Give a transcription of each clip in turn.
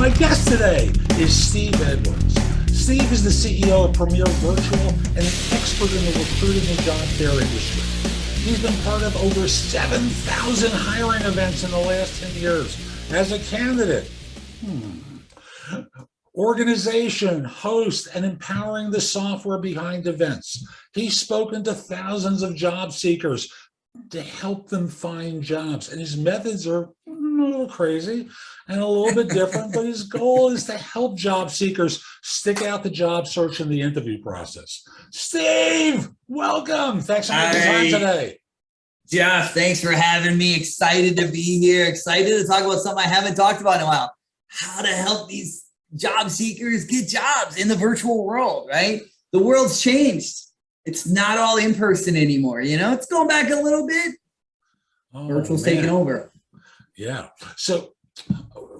My guest today is Steve Edwards. Steve is the CEO of Premier Virtual and an expert in the recruiting and job fair industry. He's been part of over 7,000 hiring events in the last 10 years as a candidate, organization, host, and empowering the software behind events. He's spoken to thousands of job seekers to help them find jobs. And his methods are a little crazy and a little bit different, but his goal is to help job seekers stick out the job search and the interview process. Steve, welcome. Thanks for making time today. Jeff, thanks for having me. Excited to be here. Excited to talk about something I haven't talked about in a while. How to help these job seekers get jobs in the virtual world, right? The world's changed. It's not all in person anymore. You know, it's going back a little bit. Virtual's taking over. Yeah. So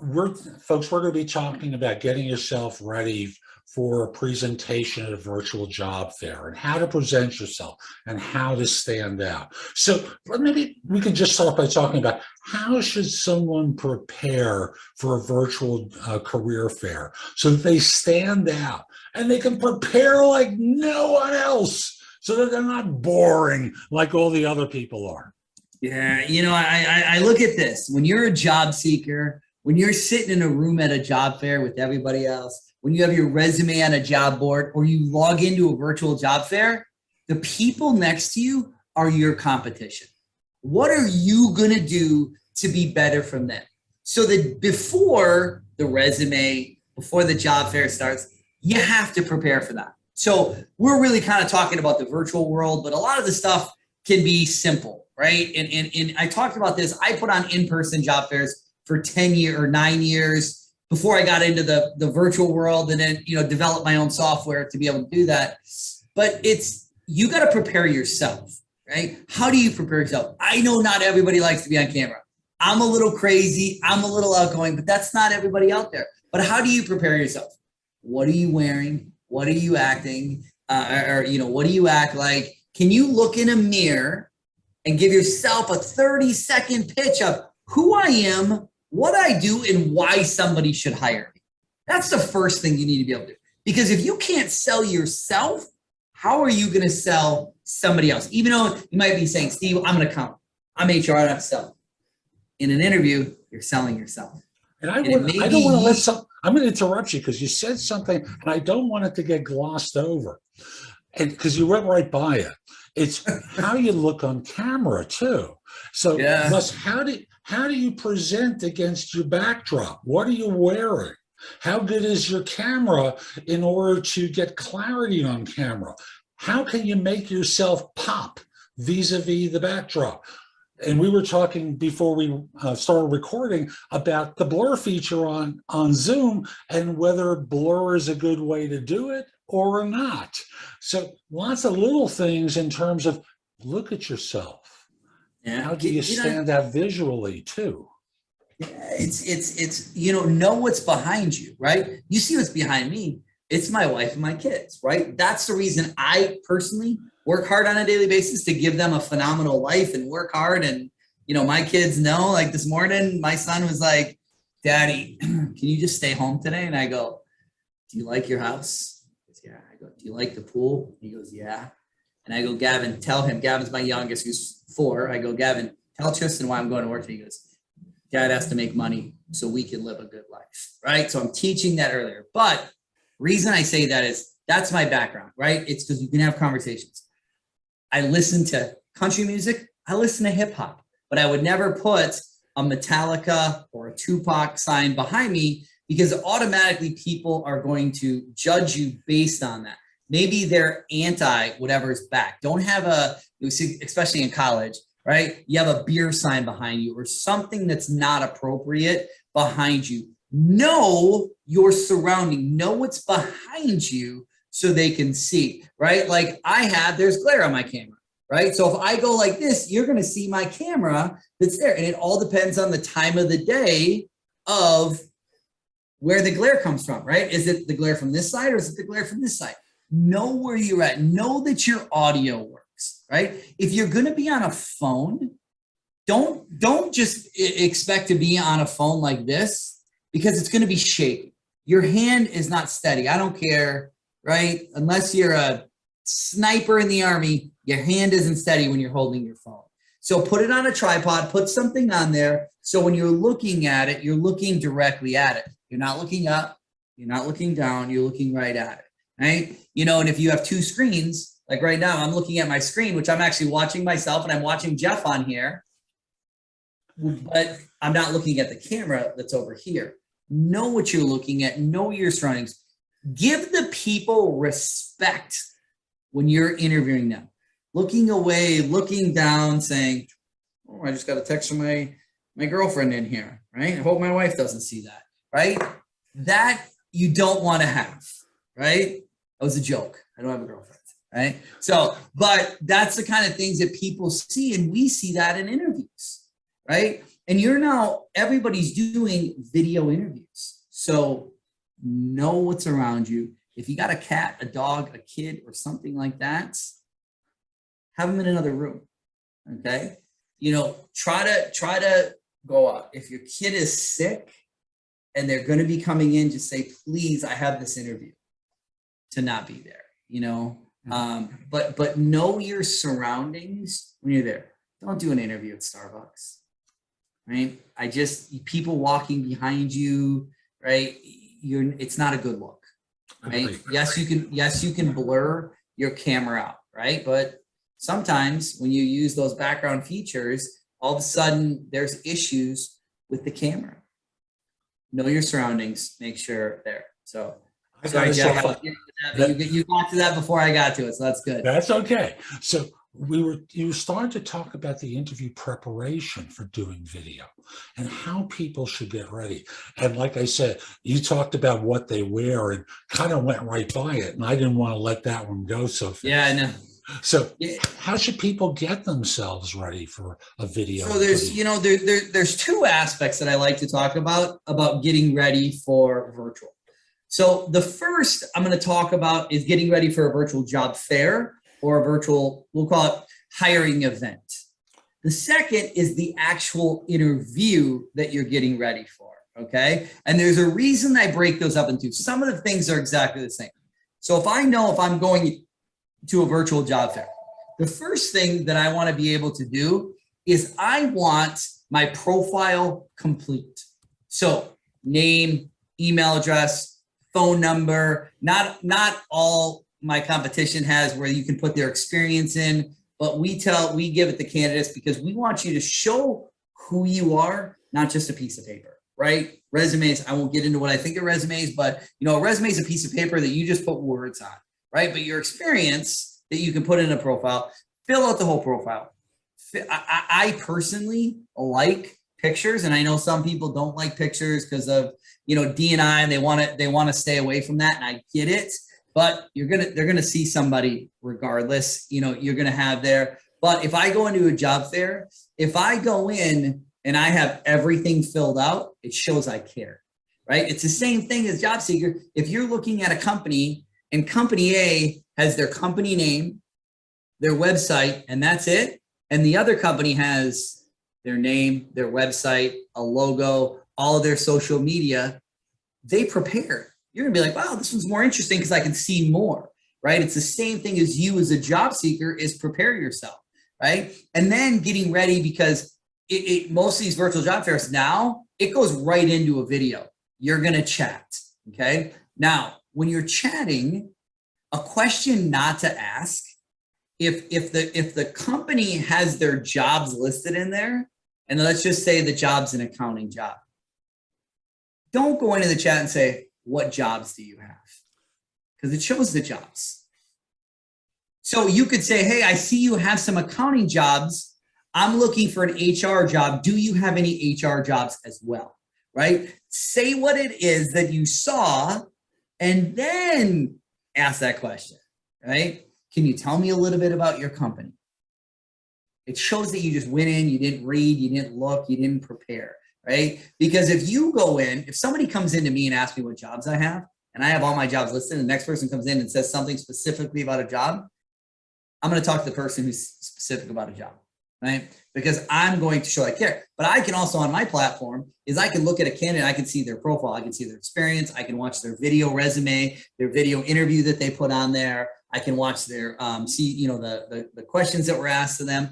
we're going to be talking about getting yourself ready for a presentation at a virtual job fair and how to present yourself and how to stand out. So maybe we can just start by talking about how should someone prepare for a virtual career fair so that they stand out and they can prepare like no one else so that they're not boring like all the other people are. Yeah, you know, I look at this. When you're a job seeker, when you're sitting in a room at a job fair with everybody else, when you have your resume on a job board or you log into a virtual job fair, the people next to you are your competition. What are you going to do to be better from them? So that before the resume, before the job fair starts, you have to prepare for that. So we're really kind of talking about the virtual world, but a lot of the stuff can be simple, right? And I talked about this. I put on in-person job fairs for 10 years or 9 years before I got into the virtual world, and then, you know, developed my own software to be able to do that. But you got to prepare yourself, right? How do you prepare yourself? I know not everybody likes to be on camera. I'm a little crazy. I'm a little outgoing, but that's not everybody out there. But how do you prepare yourself? What are you wearing? What are you acting? What do you act like? Can you look in a mirror and give yourself a 30-second pitch of who I am, what I do, and why somebody should hire me? That's the first thing you need to be able to do. Because if you can't sell yourself, how are you going to sell somebody else? Even though you might be saying, Steve, I'm an accountant. I'm HR, I don't have to sell. In an interview, you're selling yourself. And I don't want to I'm going to interrupt you because you said something and I don't want it to get glossed over. And because you went right by it. It's how you look on camera too. So thus, how do you present against your backdrop? What are you wearing? How good is your camera in order to get clarity on camera? How can you make yourself pop vis-a-vis the backdrop? And we were talking before we started recording about the blur feature on Zoom and whether blur is a good way to do it or not. So lots of little things in terms of look at yourself. Yeah. How do you stand out visually too? It's know what's behind you, right? You see what's behind me. It's my wife and my kids, right? That's the reason I personally work hard on a daily basis to give them a phenomenal life and work hard. And, you know, my kids know, like this morning, my son was like, Daddy, can you just stay home today? And I go, do you like your house? He goes, yeah. I go, do you like the pool? He goes, yeah. And I go, Gavin, tell him. Gavin's my youngest, who's 4. I go, Gavin, tell Tristan why I'm going to work. And he goes, Dad has to make money so we can live a good life, right? So I'm teaching that earlier. But reason I say that is that's my background, right? It's because you can have conversations. I listen to country music. I listen to hip hop, but I would never put a Metallica or a Tupac sign behind me because automatically people are going to judge you based on that. Maybe they're anti whatever's back. Don't have especially in college, right? You have a beer sign behind you or something that's not appropriate behind you. Know your surrounding, know what's behind you so they can see, right? Like there's glare on my camera, right? So if I go like this, you're going to see my camera that's there. And it all depends on the time of the day of where the glare comes from, right? Is it the glare from this side or is it the glare from this side? Know where you're at. Know that your audio works, right? If you're going to be on a phone, don't just expect to be on a phone like this because it's going to be shaky. Your hand is not steady. I don't care, right? Unless you're a sniper in the army, your hand isn't steady when you're holding your phone. So put it on a tripod, put something on there. So when you're looking at it, you're looking directly at it. You're not looking up, you're not looking down, you're looking right at it, right? You know, and if you have two screens, like right now, I'm looking at my screen, which I'm actually watching myself and I'm watching Jeff on here, but I'm not looking at the camera that's over here. Know what you're looking at, know your surroundings. Give the people respect when you're interviewing them. Looking away, looking down, saying, oh, I just got a text from my girlfriend in here, right? I hope my wife doesn't see that, right? That you don't want to have, right? That was a joke. I don't have a girlfriend, right? So, but that's the kind of things that people see, and we see that in interviews, right? And everybody's doing video interviews. So know what's around you. If you got a cat, a dog, a kid, or something like that, have them in another room, okay? You know, try to go out. If your kid is sick and they're going to be coming in, just say, please, I have this interview, to not be there, you know? But know your surroundings when you're there. Don't do an interview at Starbucks, right? People walking behind you, right? It's not a good look, right? Yes, you can blur your camera out, right? But sometimes when you use those background features, all of a sudden there's issues with the camera. Know your surroundings, make sure there. So sorry, Jeff, you got to that before I got to it, so that's good. That's okay. So you were starting to talk about the interview preparation for doing video and how people should get ready. And like I said, you talked about what they wear and kind of went right by it. And I didn't want to let that one go so fast. Yeah, I know. So how should people get themselves ready for a video? So there's two aspects that I like to talk about getting ready for virtual. So the first I'm going to talk about is getting ready for a virtual job fair or a virtual, we'll call it hiring event. The second is the actual interview that you're getting ready for, okay? And there's a reason I break those up into. Some of the things are exactly the same. So if I know if I'm going to a virtual job fair, the first thing that I want to be able to do is I want my profile complete. So name, email address, phone number, not all my competition has where you can put their experience in, but we give it to candidates because we want you to show who you are, not just a piece of paper, right? Resumes, I won't get into what I think of resumes, but a resume is a piece of paper that you just put words on, right? But your experience that you can put in a profile, fill out the whole profile. I personally like pictures, and I know some people don't like pictures because of D&I, and they want to stay away from that, and I get it. But they're gonna see somebody regardless. You're gonna have there. But if I go into a job fair, if I go in and I have everything filled out, it shows I care, right? It's the same thing as job seeker. If you're looking at a company and company A has their company name, their website, and that's it, and the other company has their name, their website, a logo, all of their social media, they prepare. You're gonna be like, wow, this one's more interesting because I can see more, right? It's the same thing as you as a job seeker is prepare yourself, right? And then getting ready because most of these virtual job fairs now, it goes right into a video. You're gonna chat, okay? Now, when you're chatting, a question not to ask, if the company has their jobs listed in there, and let's just say the job's an accounting job, don't go into the chat and say, what jobs do you have? Because it shows the jobs. So you could say, hey, I see you have some accounting jobs. I'm looking for an HR job. Do you have any HR jobs as well? Right? Say what it is that you saw and then ask that question, right? Can you tell me a little bit about your company? It shows that you just went in, you didn't read, you didn't look, you didn't prepare. Right? Because if you go in, if somebody comes into me and asks me what jobs I have, and I have all my jobs listed, and the next person comes in and says something specifically about a job, I'm going to talk to the person who's specific about a job. right? Because I'm going to show I care. But I can also on my platform is I can look at a candidate, I can see their profile, I can see their experience, I can watch their video resume, their video interview that they put on there. I can watch their see, the questions that were asked to them.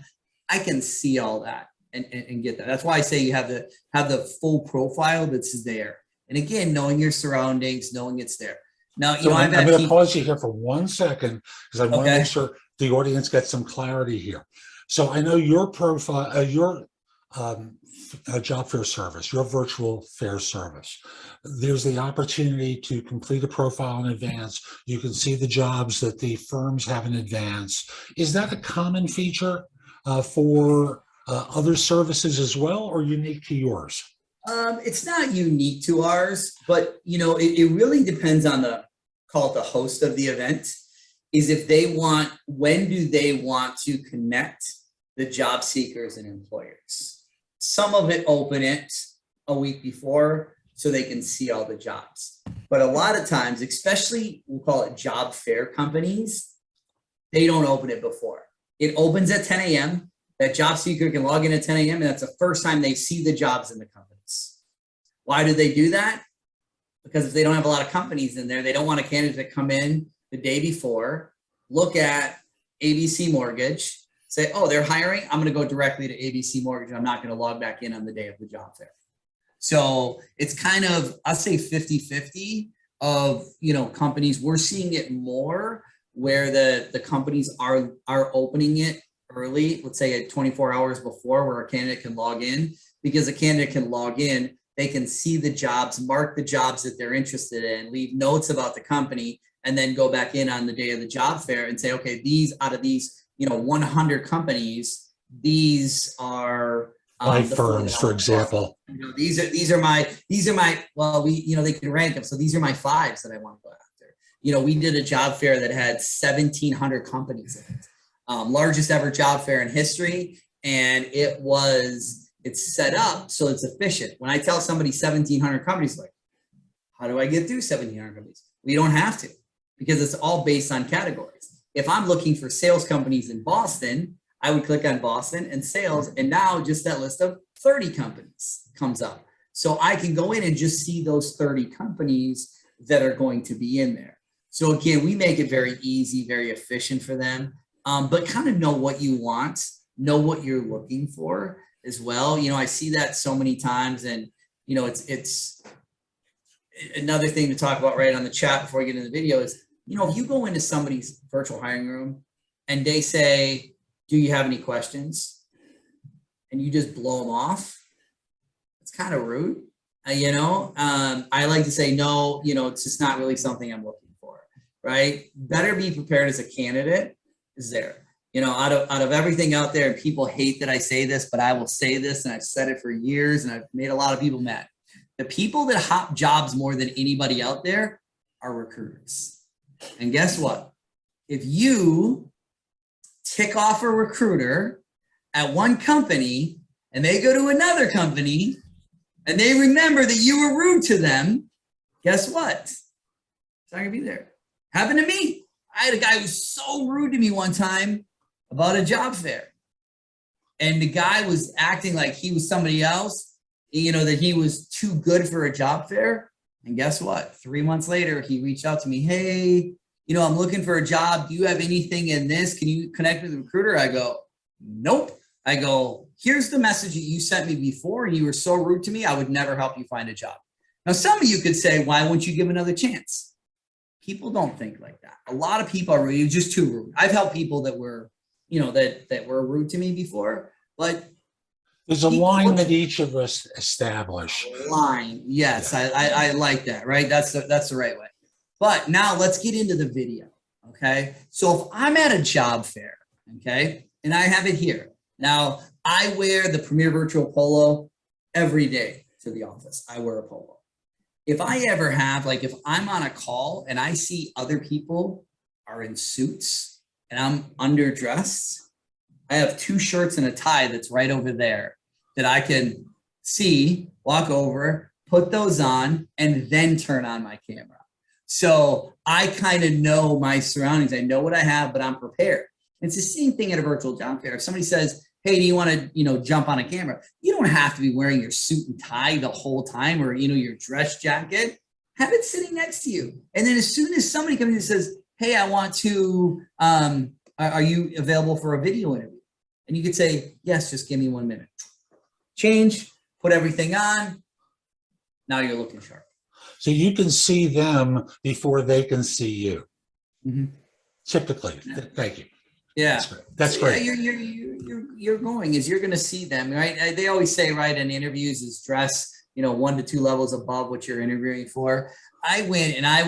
I can see all that and get that. That's why I say you have the full profile that's there. And again, knowing your surroundings, knowing it's there. Now, So I've I'm had going to pause you here for 1 second because I want to Okay. make sure the audience gets some clarity here. So I know your profile, your job fair service, your virtual fair service. There's the opportunity to complete a profile in advance. You can see the jobs that the firms have in advance. Is that a common feature for other services as well, or unique to yours? It's not unique to ours, but it really depends on call it the host of the event, is if they want, when do they want to connect the job seekers and employers? Some of it open it a week before so they can see all the jobs. But a lot of times, especially we'll call it job fair companies, they don't open it before. It opens at 10 a.m. That job seeker can log in at 10 a.m. and that's the first time they see the jobs in the companies. Why do they do that? Because if they don't have a lot of companies in there, they don't want a candidate to come in the day before, look at ABC Mortgage, say, oh, they're hiring. I'm going to go directly to ABC Mortgage. I'm not going to log back in on the day of the job fair. So it's kind of, I'll say 50-50 of, companies. We're seeing it more where the companies are opening it early, let's say at 24 hours before, where a candidate can log in, because a candidate can log in, they can see the jobs, mark the jobs that they're interested in, leave notes about the company, and then go back in on the day of the job fair and say, okay, these out of these, 100 companies, these are My firms, for example. These are my, well, they can rank them. So these are my 5s that I want to go after. We did a job fair that had 1,700 companies in it. Largest ever job fair in history. And it's set up so it's efficient. When I tell somebody 1,700 companies, like, how do I get through 1,700 companies? We don't have to, because it's all based on categories. If I'm looking for sales companies in Boston, I would click on Boston and sales. And now just that list of 30 companies comes up. So I can go in and just see those 30 companies that are going to be in there. So again, we make it very easy, very efficient for them, but kind of know what you want, know what you're looking for as well. I see that so many times, and it's another thing to talk about right on the chat before we get into the video is, if you go into somebody's virtual hiring room and they say, do you have any questions? And you just blow them off, it's kind of rude. I like to say, no, it's just not really something I'm looking for, right? Better be prepared as a candidate is there. Out of everything out there, and people hate that I say this, but I will say this, and I've said it for years, and I've made a lot of people mad. The people that hop jobs more than anybody out there are recruiters. And guess what? If you tick off a recruiter at one company and they go to another company and they remember that you were rude to them, guess what? It's not gonna be there. Happened to me. I had a guy who was so rude to me one time about a job fair. And the guy was acting like he was somebody else, that he was too good for a job fair. And guess what? 3 months later, he reached out to me. Hey, I'm looking for a job. Do you have anything in this? Can you connect with the recruiter? I go, nope. I go, here's the message that you sent me before, and you were so rude to me, I would never help you find a job. Now, some of you could say, why wouldn't you give another chance? People don't think like that. A lot of people are rude, just too rude. I've helped people that were, that were rude to me before, but there's a line that each of us establish. Line, yes, yeah. I like that, right? That's the right way. But now let's get into the video, okay? So if I'm at a job fair, okay, and I have it here. Now, I wear the Premier Virtual Polo every day to the office. I wear a polo. If I ever have, like if I'm on a call and I see other people are in suits and I'm underdressed, I have 2 shirts and a tie that's right over there that I can see, walk over, put those on, and then turn on my camera. So I kind of know my surroundings. I know what I have, but I'm prepared. It's the same thing at a virtual job fair. If somebody says, hey, do you want to, jump on a camera? You don't have to be wearing your suit and tie the whole time, or, your dress jacket. Have it sitting next to you. And then as soon as somebody comes in and says, hey, I want to, are you available for a video interview? And you could say, yes, just give me 1 minute. Change, put everything on. Now you're looking sharp. So you can see them before they can see you. Mm-hmm. Typically. Yeah. Thank you. Yeah. That's great. Yeah, you're going is you're going to see them, right? They always say, right, in interviews is dress, 1 to 2 levels above what you're interviewing for. I went and I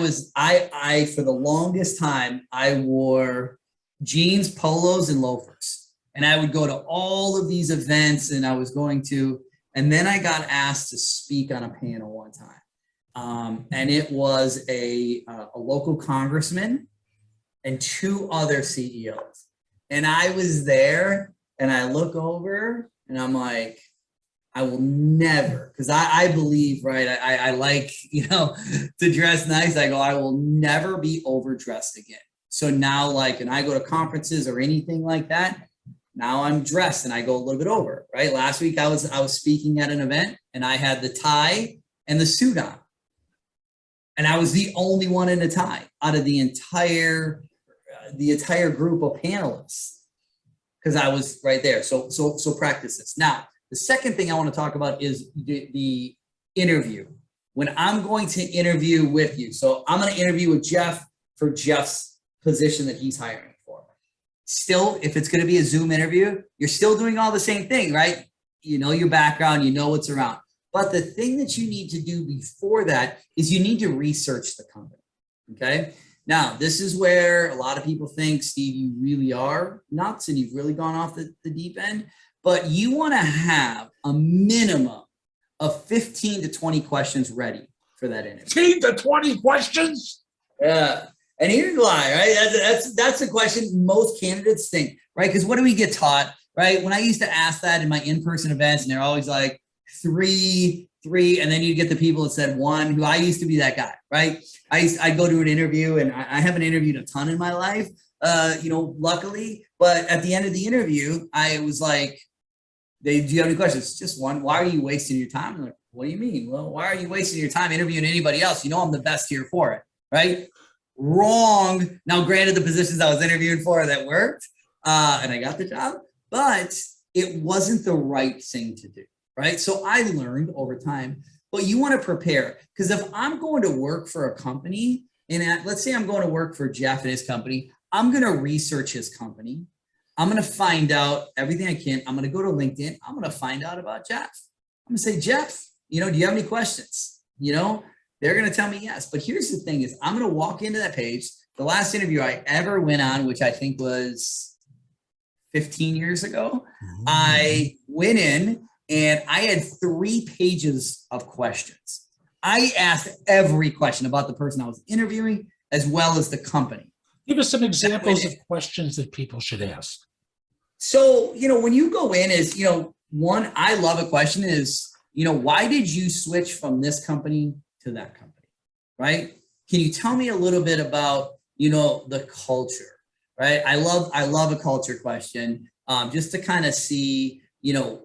for the longest time, I wore jeans, polos, and loafers. And I would go to all of these events and and then I got asked to speak on a panel one time. And it was a local congressman and 2 other CEOs. And I was there and I look over and I'm like, I will never, because I believe, right, I like, to dress nice. I go, I will never be overdressed again. So now, like, and I go to conferences or anything like that, now I'm dressed and I go a little bit over, right? Last week I was speaking at an event and I had the tie and the suit on. And I was the only one in a tie out of the entire group of panelists, because I was right there. So practice this. Now, the second thing I want to talk about is the interview. When I'm going to interview with you, so I'm going to interview with Jeff for Jeff's position that he's hiring for. Still, if it's going to be a Zoom interview, you're still doing all the same thing, right? You know your background, you know what's around. But the thing that you need to do before that is you need to research the company, okay? Now, this is where a lot of people think, Steve, you really are nuts and you've really gone off the deep end. But you want to have a minimum of 15 to 20 questions ready for that interview. 15 to 20 questions? Yeah. And here's why, right? That's a question most candidates think, right? Because what do we get taught, right? When I used to ask that in my in-person events, and they're always like 3, and then you get the people that said 1, who I used to be that guy, right? I'd go to an interview, and I haven't interviewed a ton in my life, luckily. But at the end of the interview, I was like, do you have any questions? Just 1. Why are you wasting your time? I'm like, what do you mean? Well, why are you wasting your time interviewing anybody else? I'm the best here for it, right? Wrong. Now, granted, the positions I was interviewing for that worked, and I got the job, but it wasn't the right thing to do, right? So I learned over time, but you want to prepare, because if I'm going to work for a company, and let's say I'm going to work for Jeff and his company, I'm going to research his company. I'm going to find out everything I can. I'm going to go to LinkedIn. I'm going to find out about Jeff. I'm going to say, Jeff, do you have any questions? They're going to tell me yes. But here's the thing is I'm going to walk into that page. The last interview I ever went on, which I think was 15 years ago, I went in and I had 3 pages of questions. I asked every question about the person I was interviewing as well as the company. Give us some examples of questions that people should ask. So, when you go in is, one, I love a question is, why did you switch from this company to that company, right? Can you tell me a little bit about, the culture, right? I love a culture question, just to kind of see,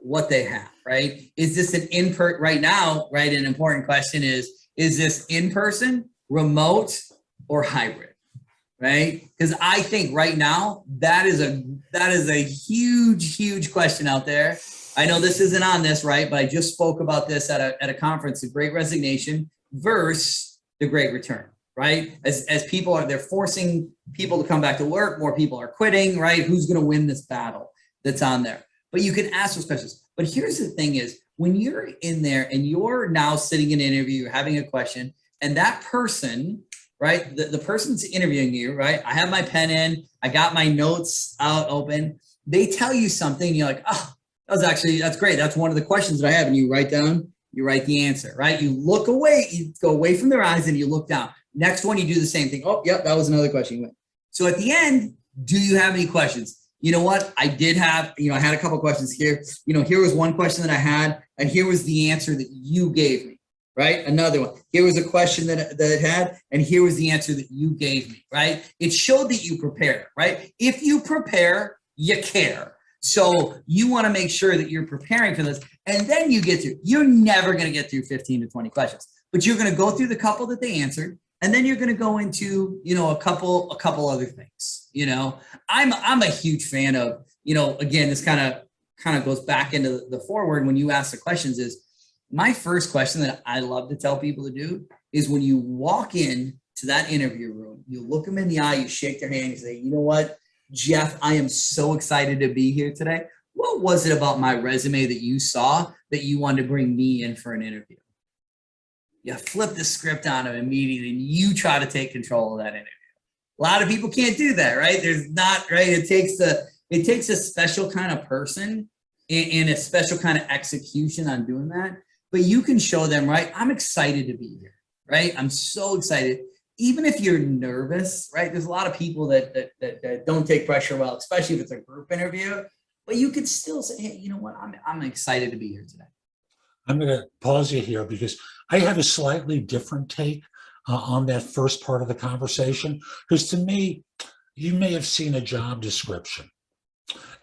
what they have, right? Is this an in-person right now, right? An important question is this in-person, remote, or hybrid? Right? Because I think right now that is a huge question out there. I know this isn't on this, right? But I just spoke about this at a conference, the Great Resignation versus the Great Return, right? As people they're forcing people to come back to work, more people are quitting, right? Who's going to win this battle that's on there? But you can ask those questions. But here's the thing is when you're in there and you're now sitting in an interview, you're having a question, and that person, right? The person's interviewing you, right? I have my pen in, I got my notes out open. They tell you something, you're like, oh, that's great. That's one of the questions that I have. And you write the answer, right? You look away, you go away from their eyes and you look down. Next one, you do the same thing. Oh, yep, that was another question. So at the end, do you have any questions? You know what? I did have, I had a couple questions here. Here was one question that I had, and here was the answer that you gave me. Right? Another one. Here was a question that it had, and here was the answer that you gave me, right? It showed that you prepared, right? If you prepare, you care. So you want to make sure that you're preparing for this. And then you get through, you're never going to get through 15 to 20 questions, but you're going to go through the couple that they answered. And then you're going to go into, a couple other things. I'm a huge fan of, again, this kind of goes back into the forward when you ask the questions is my first question that I love to tell people to do is when you walk in to that interview room, you look them in the eye, you shake their hand, you say, you know what, Jeff, I am so excited to be here today. What was it about my resume that you saw that you wanted to bring me in for an interview? You flip the script on them immediately and you try to take control of that interview. A lot of people can't do that, right? There's not, right? It takes a special kind of person and a special kind of execution on doing that. But you can show them, right? I'm excited to be here, right? I'm so excited. Even if you're nervous, right? There's a lot of people that don't take pressure well, especially if it's a group interview. But you could still say, hey, you know what? I'm excited to be here today. I'm going to pause you here because I have a slightly different take on that first part of the conversation. Because to me, you may have seen a job description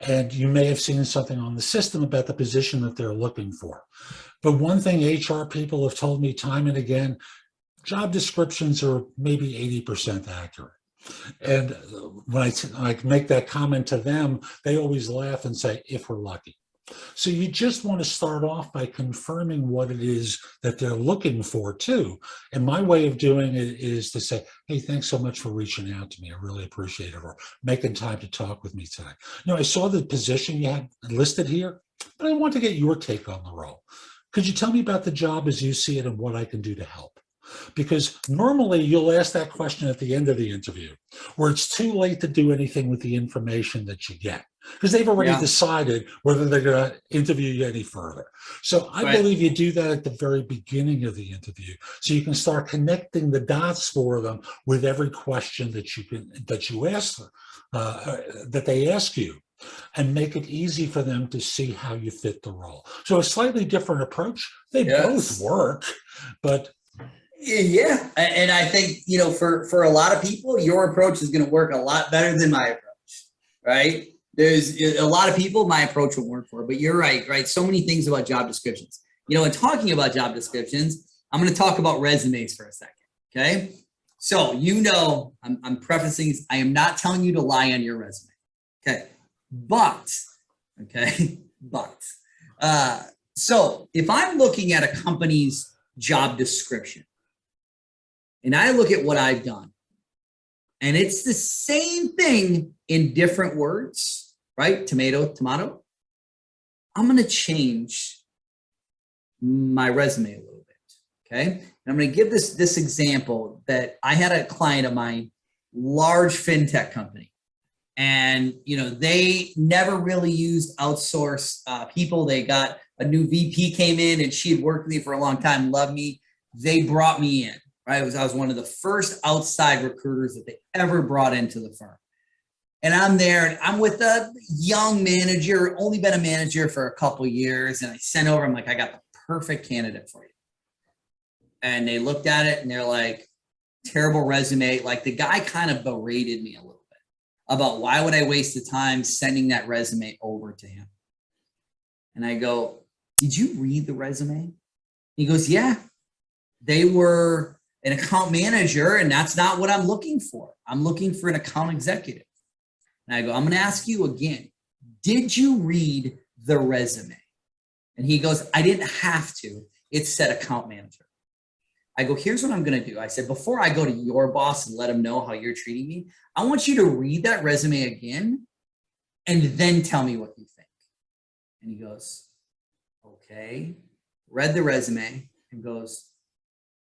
and you may have seen something on the system about the position that they're looking for. But one thing HR people have told me time and again, job descriptions are maybe 80% accurate. And when I make that comment to them, they always laugh and say, if we're lucky. So you just want to start off by confirming what it is that they're looking for too. And my way of doing it is to say, hey, thanks so much for reaching out to me. I really appreciate it. Or making time to talk with me today. I saw the position you had listed here, but I want to get your take on the role. Could you tell me about the job as you see it and what I can do to help? Because normally you'll ask that question at the end of the interview where it's too late to do anything with the information that you get because they've already decided whether they're going to interview you any further. So I believe you do that at the very beginning of the interview so you can start connecting the dots for them with every question that you ask them, that they ask you, and make it easy for them to see how you fit the role. So a slightly different approach. They both work, but yeah. And I think, for a lot of people, your approach is going to work a lot better than my approach, right? There's a lot of people my approach won't work for, but you're right? So many things about job descriptions. In talking about job descriptions, I'm going to talk about resumes for a second, okay? So, I'm prefacing this, I am not telling you to lie on your resume, okay? So if I'm looking at a company's job description, and I look at what I've done, and it's the same thing in different words, right? Tomato, tomato. I'm going to change my resume a little bit, okay? And I'm going to give this example that I had a client of mine, large fintech company, and they never really used outsourced people. They got a new VP came in, and she had worked with me for a long time, loved me. They brought me in. Right, I was one of the first outside recruiters that they ever brought into the firm. And I'm there, and I'm with a young manager, only been a manager for a couple of years. And I sent over, I'm like, I got the perfect candidate for you. And they looked at it and they're like, terrible resume. Like the guy kind of berated me a little bit about why would I waste the time sending that resume over to him? And I go, did you read the resume? He goes, yeah, they were an account manager, and that's not what I'm looking for. I'm looking for an account executive. And I go, I'm going to ask you again, did you read the resume? And he goes, I didn't have to. It said account manager. I go, here's what I'm going to do. I said, before I go to your boss and let him know how you're treating me, I want you to read that resume again and then tell me what you think. And he goes, okay. Read the resume and goes,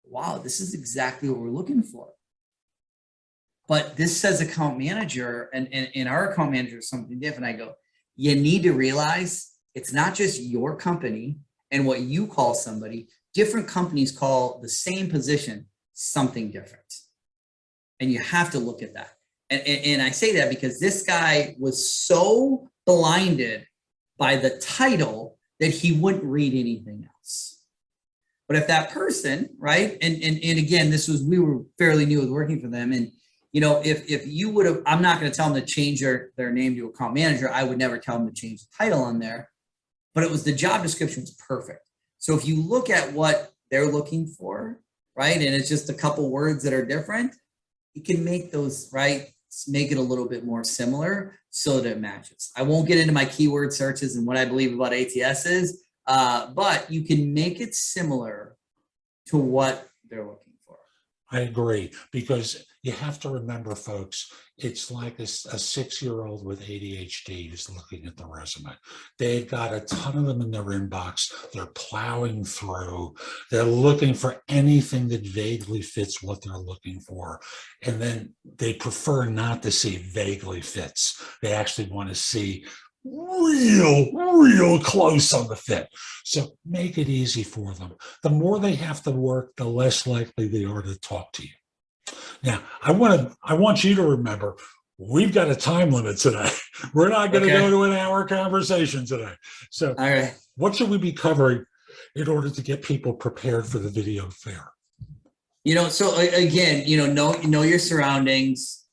wow, this is exactly what we're looking for. But this says account manager, and our account manager is something different. I go, you need to realize it's not just your company and what you call somebody. Different companies call the same position something different. And you have to look at that. And I say that because this guy was so blinded by the title that he wouldn't read anything else. But if that person, right, and again, we were fairly new with working for them, and if you would have, I'm not going to tell them to change their name to account manager. I would never tell them to change the title on there, but it was the job description was perfect. So if you look at what they're looking for, right, and it's just a couple words that are different, you can make those, right, make it a little bit more similar so that it matches. I won't get into my keyword searches and what I believe about ATS is, but you can make it similar to what they're looking for. I agree, because you have to remember, folks, it's like a 6-year-old with ADHD who's looking at the resume. They've got a ton of them in their inbox. They're plowing through. They're looking for anything that vaguely fits what they're looking for. And then they prefer not to see vaguely fits. They actually want to see real close on the fit. So make it easy for them. The more they have to work, the less likely they are to talk to you. Now, I want you to remember, we've got a time limit today. We're not going to go to an hour conversation today. So all right, what should we be covering in order to get people prepared for the video fair? So again, know your surroundings.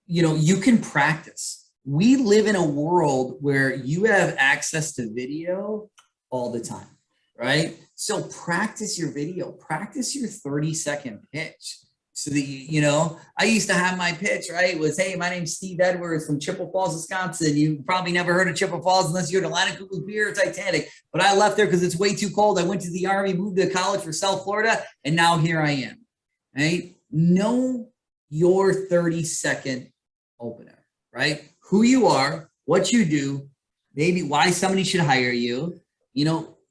You can practice. We live in a world where you have access to video all the time, right? So practice your video, practice your 30-second pitch. So that, I used to have my pitch, right? It was, hey, my name's Steve Edwards from Chippewa Falls, Wisconsin. You probably never heard of Chippewa Falls unless you're at Atlantic Cooper's Beer or Titanic. But I left there because it's way too cold. I went to the Army, moved to college for South Florida, and now here I am, right? Know your 30-second opener, right? Who you are, what you do, maybe why somebody should hire you,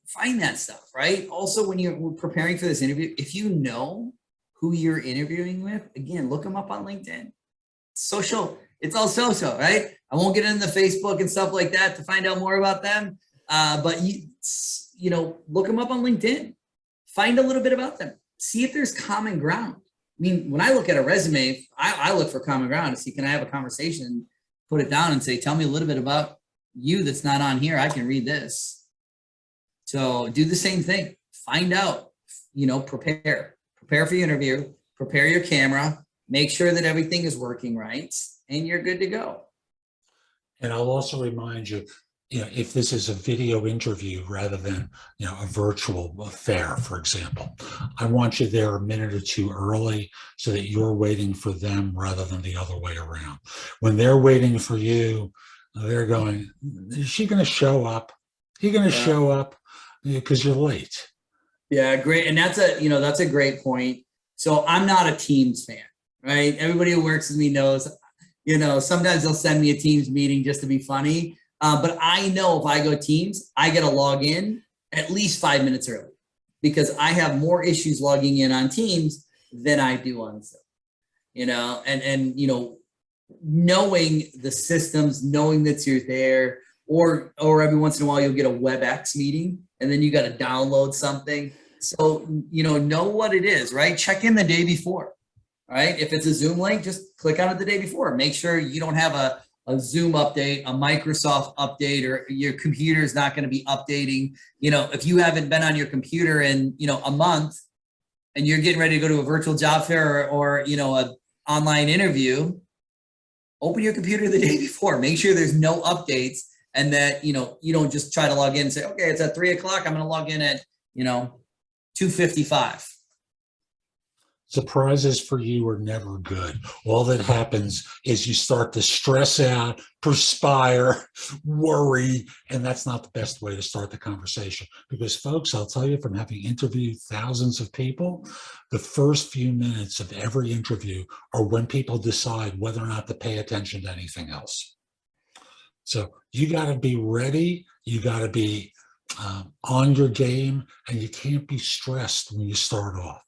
find that stuff, right? Also, when you're preparing for this interview, if you know who you're interviewing with, again, look them up on LinkedIn. Social, it's all social, right? I won't get into Facebook and stuff like that to find out more about them. But look them up on LinkedIn, find a little bit about them, see if there's common ground. I mean, when I look at a resume, I look for common ground to see, can I have a conversation, put it down and say, tell me a little bit about you that's not on here. I can read this. So do the same thing. Find out, prepare for your interview, prepare your camera, make sure that everything is working right, and you're good to go. And I'll also remind you, if this is a video interview rather than, a virtual affair, for example, I want you there a minute or two early so that you're waiting for them rather than the other way around. When they're waiting for you, they're going, is she going to show up? He going to show up? Because you're late. Yeah, great. And that's a great point. So I'm not a Teams fan, right? Everybody who works with me knows, sometimes they'll send me a Teams meeting just to be funny. But I know if I go Teams, I got to log in at least 5 minutes early because I have more issues logging in on Teams than I do on Zoom, and knowing the systems, knowing that you're there, or every once in a while you'll get a WebEx meeting and then you got to download something. So, know what it is, right? Check in the day before, right? If it's a Zoom link, just click on it the day before. Make sure you don't have a Zoom update, a Microsoft update, or your computer is not going to be updating. If you haven't been on your computer in, a month and you're getting ready to go to a virtual job fair or an online interview, open your computer the day before. Make sure there's no updates and that, you don't just try to log in and say, okay, it's at 3:00. I'm going to log in at, 2:55. Surprises for you are never good. All that happens is you start to stress out, perspire, worry, and that's not the best way to start the conversation. Because folks, I'll tell you from having interviewed thousands of people, the first few minutes of every interview are when people decide whether or not to pay attention to anything else. So you got to be ready. You got to be on your game, and you can't be stressed when you start off.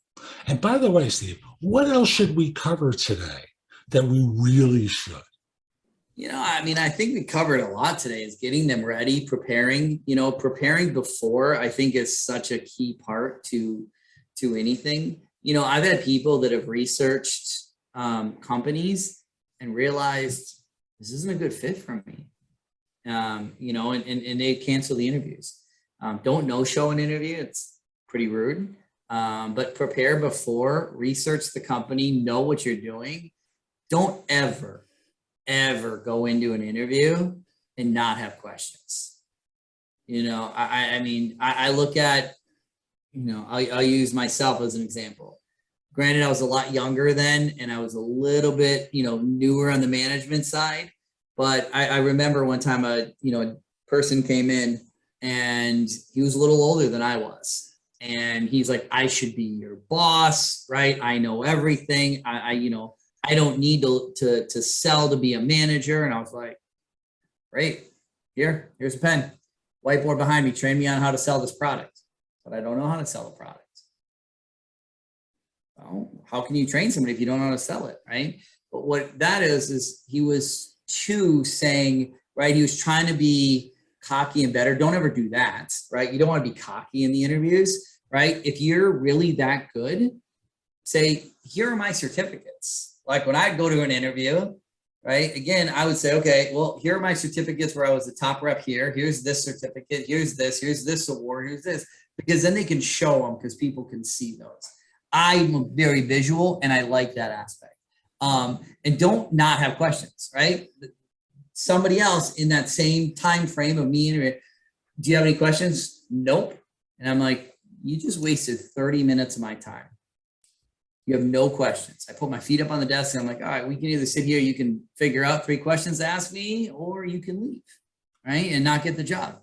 And by the way, Steve, what else should we cover today that we really should? I think we covered a lot today is getting them ready, preparing before, I think is such a key part to anything. I've had people that have researched companies and realized this isn't a good fit for me. And they cancel the interviews. Don't no-show an interview. It's pretty rude. But prepare before, research the company, know what you're doing, don't ever go into an interview and not have questions. You know, I mean, I look at, you know, I'll use myself as an example. Granted, I was a lot younger then, and I was a little bit, you know, newer on the management side. But I remember one time a person came in, and he was a little older than I was. And he's like, I should be your boss, right? I know everything. I don't need to sell to be a manager. And I was like, great, here's a pen, whiteboard behind me, train me on how to sell this product. But I don't know how to sell the product. Well, how can you train somebody if you don't know how to sell it, right? But what that is he was saying, right, he was trying to be cocky and better. Don't ever do that, right? You don't want to be cocky in the interviews, right? If you're really that good, say, here are my certificates. Like when I go to an interview, right? Again, I would say, okay, well, here are my certificates where I was the top rep here. Here's this certificate. Here's this award. Here's this. Because then they can show them because people can see those. I'm very visual and I like that aspect. And don't not have questions, right? Somebody else in that same time frame of me, do you have any questions? Nope. And I'm like, you just wasted 30 minutes of my time. You have no questions. I put my feet up on the desk and I'm like, all right, we can either sit here, you can figure out 3 questions to ask me, or you can leave, right? And not get the job.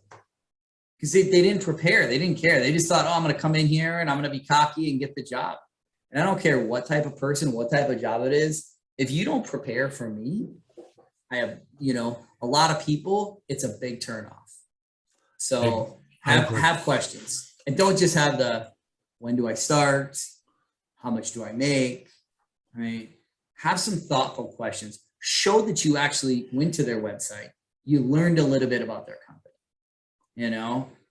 Because they didn't prepare. They didn't care. They just thought, oh, I'm going to come in here and I'm going to be cocky and get the job. And I don't care what type of person, what type of job it is. If you don't prepare for me, I have, a lot of people, it's a big turnoff. So have questions. And don't just have the, when do I start? How much do I make? Right? Have some thoughtful questions. Show that you actually went to their website. You learned a little bit about their company,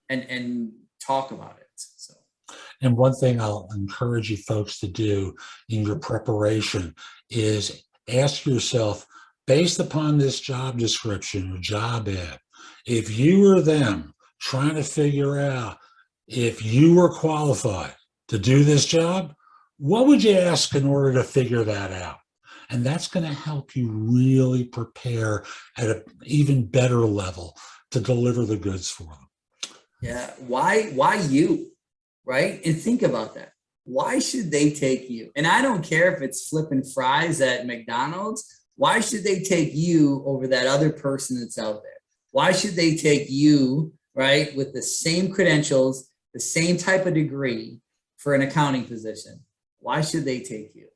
and talk about it. So. And one thing I'll encourage you folks to do in your preparation is ask yourself, based upon this job description or job ad, if you were them trying to figure out if you were qualified to do this job, what would you ask in order to figure that out? And that's going to help you really prepare at an even better level to deliver the goods for them. Yeah. Why you? Right? And think about that. Why should they take you? And I don't care if it's flipping fries at McDonald's. Why should they take you over that other person that's out there? Why should they take you, right, with the same credentials, the same type of degree for an accounting position? Why should they take you?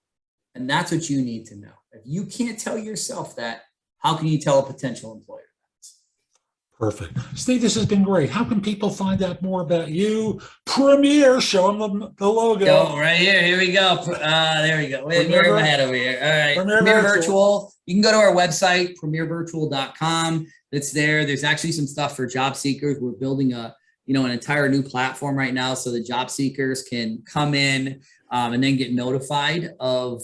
And that's what you need to know. If you can't tell yourself that, how can you tell a potential employer? Perfect. Steve, this has been great. How can people find out more about you? Premier, show them the logo. Oh, right here. Here we go. There we go. Where am I at over here? All right. Premier Virtual. You can go to our website, premiervirtual.com. It's there. There's actually some stuff for job seekers. We're building an entire new platform right now so the job seekers can come in and then get notified of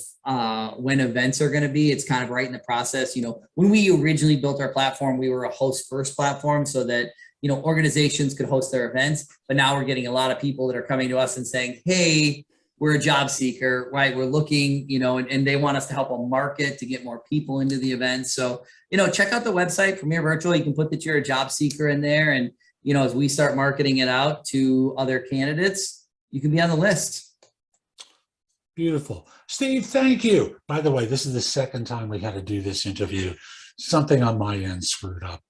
when events are going to be. It's kind of right in the process. When we originally built our platform, we were a host first platform so that, organizations could host their events. But now we're getting a lot of people that are coming to us and saying, hey, we're a job seeker, right? We're looking, and they want us to help them market to get more people into the event. So, check out the website, Premier Virtual. You can put that you're a job seeker in there. And, as we start marketing it out to other candidates, you can be on the list. Beautiful. Steve, thank you. By the way, this is the second time we had to do this interview. Something on my end screwed up.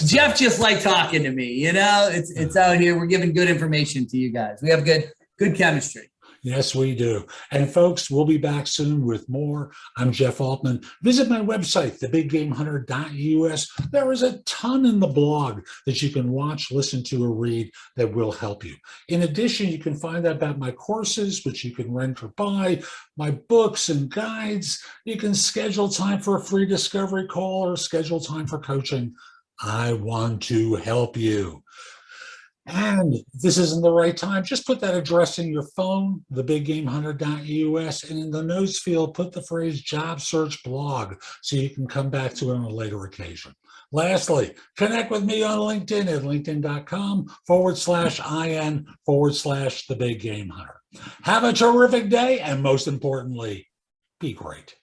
Jeff just liked talking to me. It's out here. We're giving good information to you guys. We have good chemistry. Yes, we do. And folks, we'll be back soon with more. I'm Jeff Altman. Visit my website, thebiggamehunter.us. There is a ton in the blog that you can watch, listen to, or read that will help you. In addition, you can find out about my courses, which you can rent or buy, my books and guides. You can schedule time for a free discovery call or schedule time for coaching. I want to help you. And if this isn't the right time, just put that address in your phone, thebiggamehunter.us, and in the notes field, put the phrase job search blog so you can come back to it on a later occasion. Lastly, connect with me on LinkedIn at linkedin.com/IN/thebiggamehunter. Have a terrific day, and most importantly, be great.